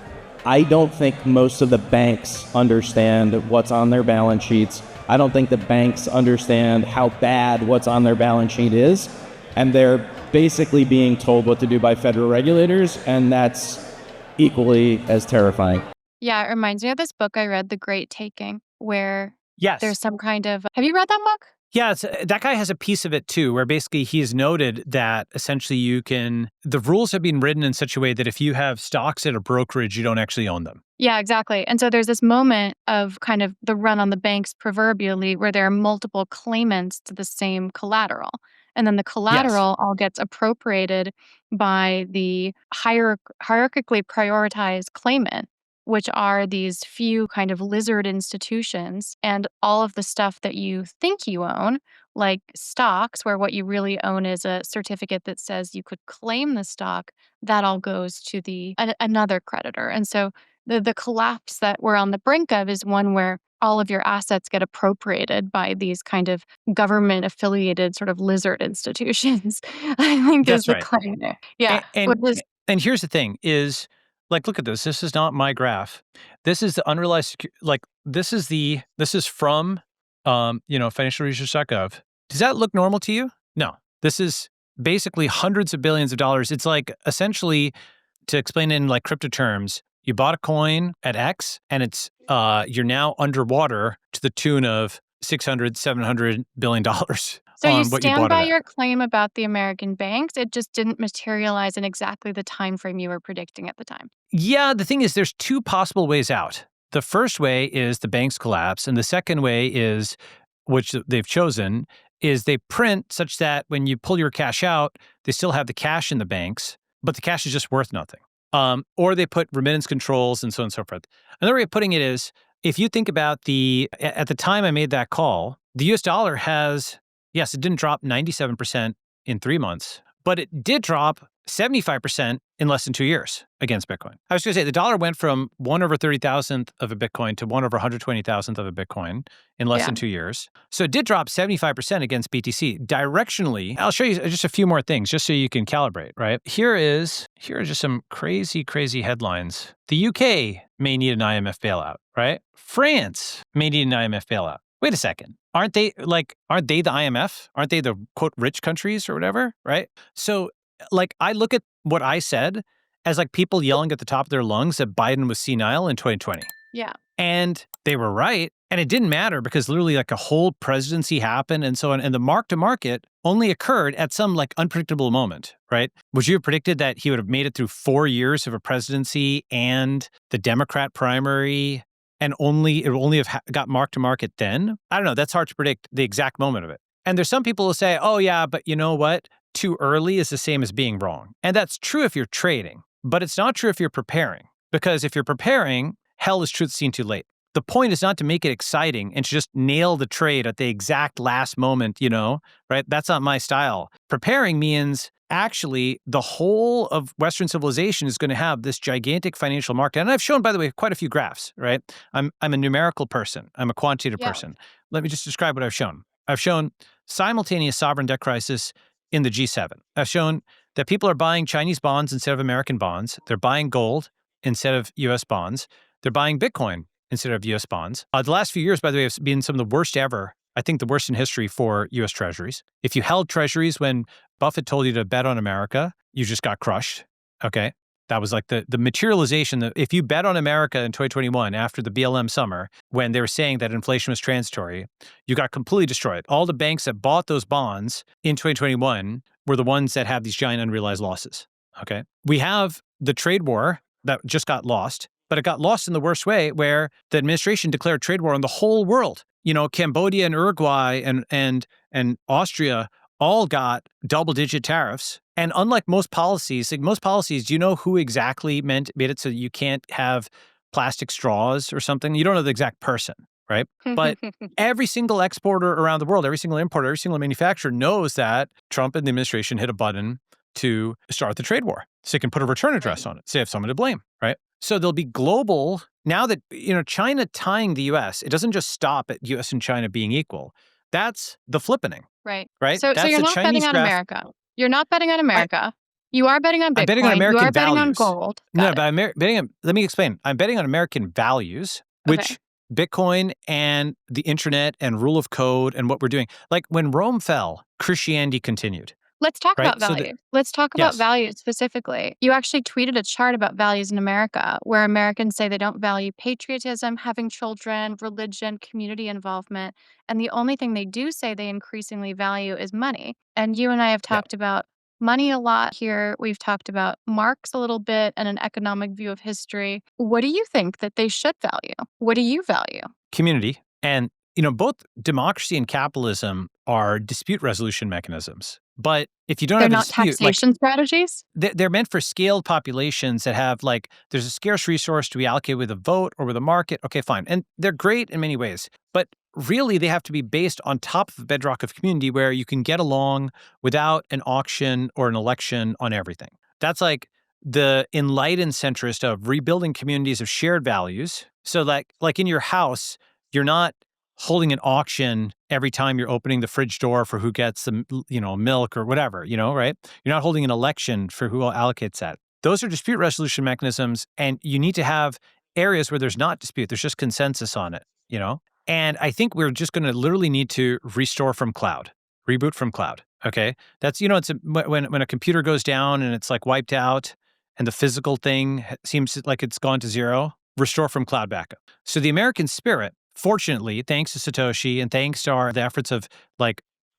I don't think most of the banks understand what's on their balance sheets. I don't think the banks understand how bad what's on their balance sheet is. And they're basically being told what to do by federal regulators, and that's equally as terrifying. Yeah, it reminds me of this book I read, The Great Taking, where Yes. there's some kind of... Have you read that book? Yeah, that guy has a piece of it too, where basically he's noted that essentially the rules have been written in such a way that if you have stocks at a brokerage, you don't actually own them. Yeah, exactly. And so there's this moment of kind of the run on the banks proverbially where there are multiple claimants to the same collateral. And then the collateral all gets appropriated by the hierarchically prioritized claimant, which are these few kind of lizard institutions, and all of the stuff that you think you own, like stocks, where what you really own is a certificate that says you could claim the stock, that all goes to another creditor. And so the collapse that we're on the brink of is one where all of your assets get appropriated by these kind of government affiliated sort of lizard institutions. I think is That's the right. claim there. Yeah. And here's the thing is, like, look at this. This is not my graph. This is the unrealized, this is from, financialresearch.gov. Does that look normal to you? No. This is basically hundreds of billions of dollars. It's like, essentially, to explain it in like crypto terms, you bought a coin at X and it's, you're now underwater to the tune of $600-700 billion. So you what you stand bought by it at. your claim about the American banks. It just didn't materialize in exactly the time frame you were predicting at the time. Yeah, the thing is, there's two possible ways out. The first way is the banks collapse, and the second way is, which they've chosen, is they print such that when you pull your cash out, they still have the cash in the banks, but the cash is just worth nothing. Or they put remittance controls and so on and so forth. Another way of putting it is, if you think about at the time I made that call, the US dollar has, yes, it didn't drop 97% in 3 months, but it did drop 75% in less than 2 years against Bitcoin. I was going to say the dollar went from 1/30,000th of a Bitcoin to 1/120,000th of a Bitcoin in less than 2 years. So it did drop 75% against BTC. Directionally, I'll show you just a few more things just so you can calibrate, right? Here are just some crazy, crazy headlines. The UK may need an IMF bailout, right? France may need an IMF bailout. Wait a second. Aren't they the IMF? Aren't they the, quote, rich countries or whatever, right? So, I look at what I said as people yelling at the top of their lungs that Biden was senile in 2020. Yeah. And they were right. And it didn't matter because literally a whole presidency happened and so on. And the mark-to-market only occurred at some unpredictable moment, right? Would you have predicted that he would have made it through 4 years of a presidency and the Democrat primary and it would only have got mark-to-market then? I don't know. That's hard to predict the exact moment of it. And there's some people who say, oh yeah, but you know what? Too early is the same as being wrong. And that's true if you're trading, but it's not true if you're preparing. Because if you're preparing, hell is truth seen too late. The point is not to make it exciting and to just nail the trade at the exact last moment, right? That's not my style. Preparing means actually the whole of Western civilization is going to have this gigantic financial market. And I've shown, by the way, quite a few graphs, right? I'm a numerical person. I'm a quantitative person. Let me just describe what I've shown. I've shown simultaneous sovereign debt crisis in the G7. I've shown that people are buying Chinese bonds instead of American bonds. They're buying gold instead of US bonds. They're buying Bitcoin instead of US bonds. The last few years, by the way, have been some of the worst ever. I think the worst in history for US treasuries. If you held treasuries when Buffett told you to bet on America, you just got crushed. Okay. That was the materialization that if you bet on America in 2021 after the BLM summer, when they were saying that inflation was transitory, you got completely destroyed. All the banks that bought those bonds in 2021 were the ones that have these giant unrealized losses. Okay. We have the trade war that just got lost, but it got lost in the worst way where the administration declared trade war on the whole world. Cambodia and Uruguay and Austria all got double-digit tariffs. And unlike most policies, do you know who exactly made it so you can't have plastic straws or something? You don't know the exact person, right? But every single exporter around the world, every single importer, every single manufacturer knows that Trump and the administration hit a button to start the trade war. So you can put a return address on it, so you have someone to blame, right? So there'll be global, now that, China tying the U.S., it doesn't just stop at U.S. and China being equal. That's the flippening, Right. right? So That's you're the not betting Chinese on graph. America. You're not betting on America. You are betting on Bitcoin. I'm betting on American you are betting on values. gold. No, Got but it. I'm betting on, let me explain. I'm betting on American values, Okay. which Bitcoin and the internet and rule of code and what we're doing. Like when Rome fell, Christianity continued. Let's talk Right? about So values. Let's talk about yes. values specifically. You actually tweeted a chart about values in America where Americans say they don't value patriotism, having children, religion, community involvement. And the only thing they do say they increasingly value is money. And you and I have talked about money a lot here. We've talked about Marx a little bit and an economic view of history. What do you think that they should value? What do you value? Community. And, both democracy and capitalism are dispute resolution mechanisms. But if you don't They're have a not dispute, taxation strategies? they're meant for scaled populations that have there's a scarce resource to be allocated with a vote or with a market. Okay, fine. And they're great in many ways. But really, they have to be based on top of the bedrock of community where you can get along without an auction or an election on everything. That's like the enlightened centrist of rebuilding communities of shared values. So like in your house, you're not holding an auction every time you're opening the fridge door for who gets the milk or whatever, right? You're not holding an election for who allocates that. Those are dispute resolution mechanisms, and you need to have areas where there's not dispute. There's just consensus on it, And I think we're just going to literally need to restore from cloud, reboot from cloud. Okay, that's when a computer goes down and it's like wiped out, and the physical thing seems like it's gone to zero. Restore from cloud backup. So the American spirit, fortunately, thanks to Satoshi and thanks to the efforts of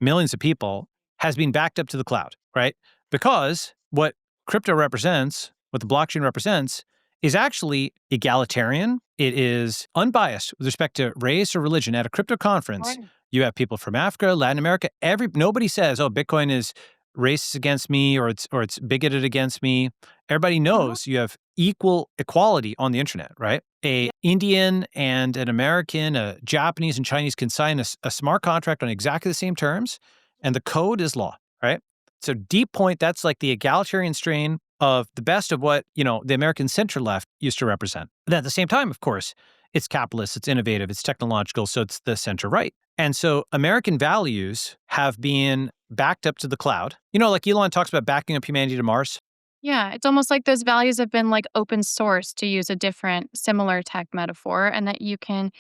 millions of people, has been backed up to the cloud, right? Because what crypto represents, what the blockchain represents, is actually egalitarian. It is unbiased with respect to race or religion. At a crypto conference, you have people from Africa, Latin America. Nobody says, "Oh, Bitcoin is racist against me," or it's bigoted against me. Everybody knows you have equality on the internet, right? A Indian and an American, a Japanese and Chinese can sign a smart contract on exactly the same terms, and the code is law, right? So deep point, that's like the egalitarian strain of the best of what, the American center left used to represent. But at the same time, of course, it's capitalist, it's innovative, it's technological, so it's the center right. And so American values have been backed up to the cloud. Like Elon talks about backing up humanity to Mars. Yeah, it's almost like those values have been open source, to use a different similar tech metaphor, and that you can,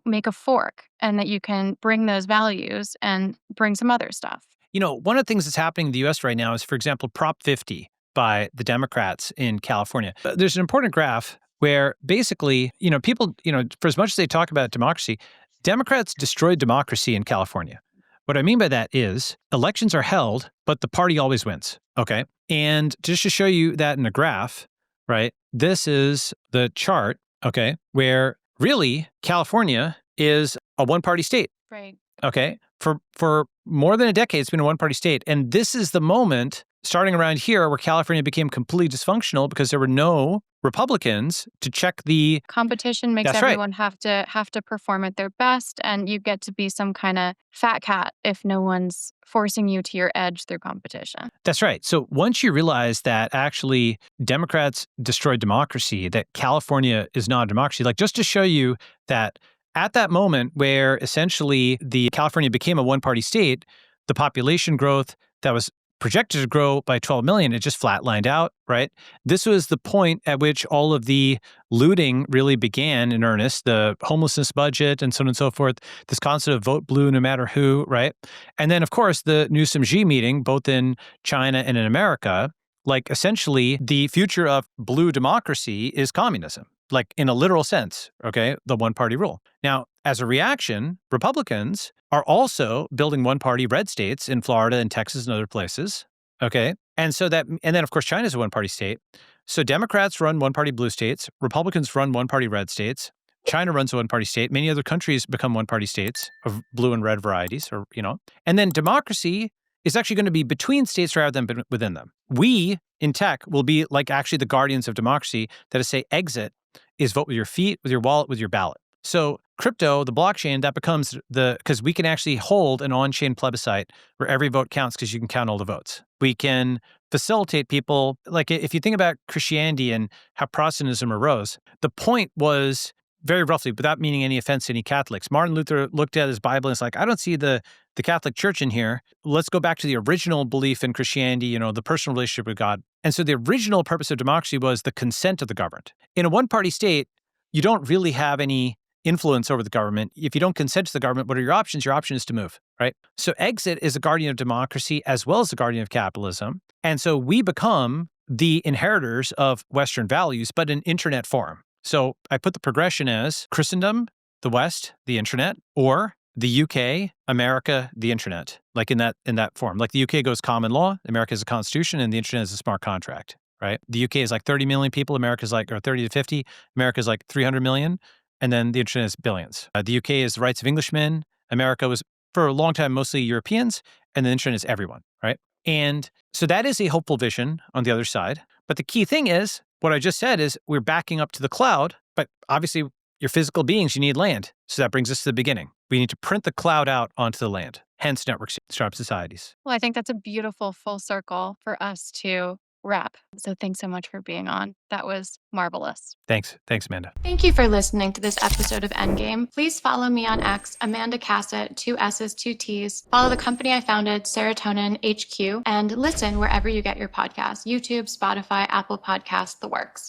make a fork and that you can bring those values and bring some other stuff. One of the things that's happening in the US right now is, for example, Prop 50 by the Democrats in California. There's an important graph where basically, people, for as much as they talk about democracy, Democrats destroyed democracy in California. What I mean by that is elections are held, but the party always wins. Okay. And just to show you that in a graph, right? This is the chart, okay, where really California is a one-party state. Right. Okay. For more than a decade, it's been a one-party state. And this is the moment starting around here where California became completely dysfunctional because there were no Republicans to check the competition. Makes That's right. everyone have to perform at their best, and you get to be some kind of fat cat if no one's forcing you to your edge through competition. That's right. So once you realize that actually Democrats destroyed democracy, that California is not a democracy, just to show you that at that moment where essentially the California became a one-party state, the population growth that was projected to grow by 12 million, it just flatlined out, right? This was the point at which all of the looting really began in earnest, the homelessness budget and so on and so forth, this concept of vote blue no matter who, right? And then, of course, the Newsom-Xi meeting, both in China and in America, essentially the future of blue democracy is communism, in a literal sense, okay? The one-party rule. Now, as a reaction, Republicans are also building one-party red states in Florida and Texas and other places, okay? And then of course China's a one-party state. So Democrats run one-party blue states, Republicans run one-party red states. China runs a one-party state. Many other countries become one-party states of blue and red varieties, And then democracy is actually going to be between states rather than within them. We, in tech, will be like actually the guardians of democracy that is say exit is vote with your feet, with your wallet, with your ballot. So crypto, the blockchain, that becomes because we can actually hold an on-chain plebiscite where every vote counts because you can count all the votes. We can facilitate people, like if you think about Christianity and how Protestantism arose, the point was, very roughly, without meaning any offense to any Catholics, Martin Luther looked at his Bible and it's like, I don't see the Catholic Church in here. Let's go back to the original belief in Christianity, the personal relationship with God. And so the original purpose of democracy was the consent of the governed. In a one-party state, you don't really have any influence over the government. If you don't consent to the government, what are your options? Your option is to move, right? So exit is a guardian of democracy as well as the guardian of capitalism. And so we become the inheritors of Western values, but in internet form. So I put the progression as Christendom, the West, the internet, or the UK, America, the internet, like in that form. Like the UK goes common law, America is a constitution, and the internet is a smart contract, right? The UK is like 30 million people, America's like, or 30 to 50, America's like 300 million, and then the internet is billions. The UK is the rights of Englishmen, America was for a long time mostly Europeans, and the internet is everyone, right? And so that is a hopeful vision on the other side. But the key thing is, what I just said is we're backing up to the cloud, but obviously you're physical beings, you need land. So that brings us to the beginning. We need to print the cloud out onto the land, hence network startup societies. Well, I think that's a beautiful full circle for us to wrap. So thanks so much for being on. That was marvelous. Thanks, Amanda. Thank you for listening to this episode of Endgame. Please follow me on X, Amanda Cassatt, 2 S's, 2 T's. Follow the company I founded, Serotonin HQ, and listen wherever you get your podcasts, YouTube, Spotify, Apple Podcasts, the works.